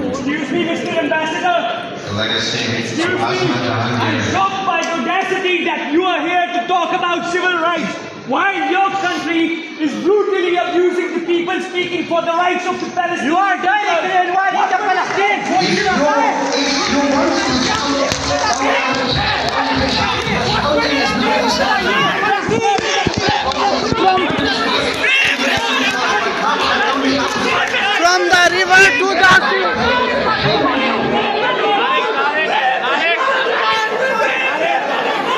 Excuse me, Mr. Ambassador. The legacy Excuse of me. Osman Jahangir. I'm shocked by the audacity that you are here to talk about civil rights, while your country is brutally abusing the people speaking for the rights of the Palestinians. You are directly inviting the Palestinians. If you want to from the river to the sea.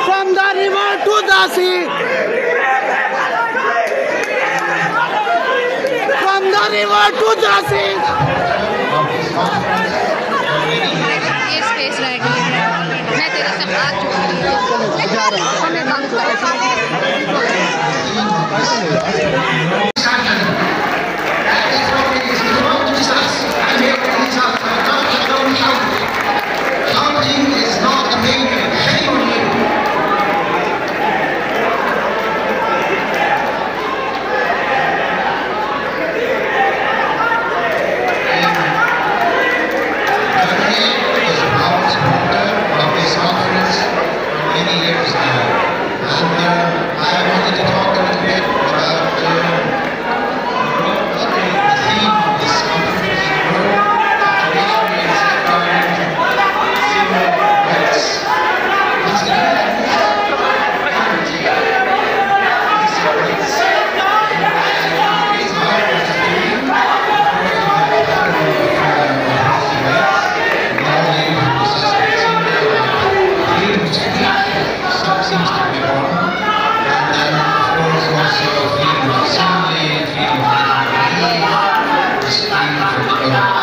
From the river to the sea. From the river to the sea. ये space रहेगी मैं तेरे से बात हमें बात Counting is not the main thing. Shame on you. Germany is a proud supporter of this conference for many years now. And I wanted to talk a little bit about the theme of this conference, traditionally and safeguarding civil rights. Once again, guarantee these rights. It's hard to believe, some seems to be wrong. And then, of course, also freedom of assembly, freedom of belief, this freedom for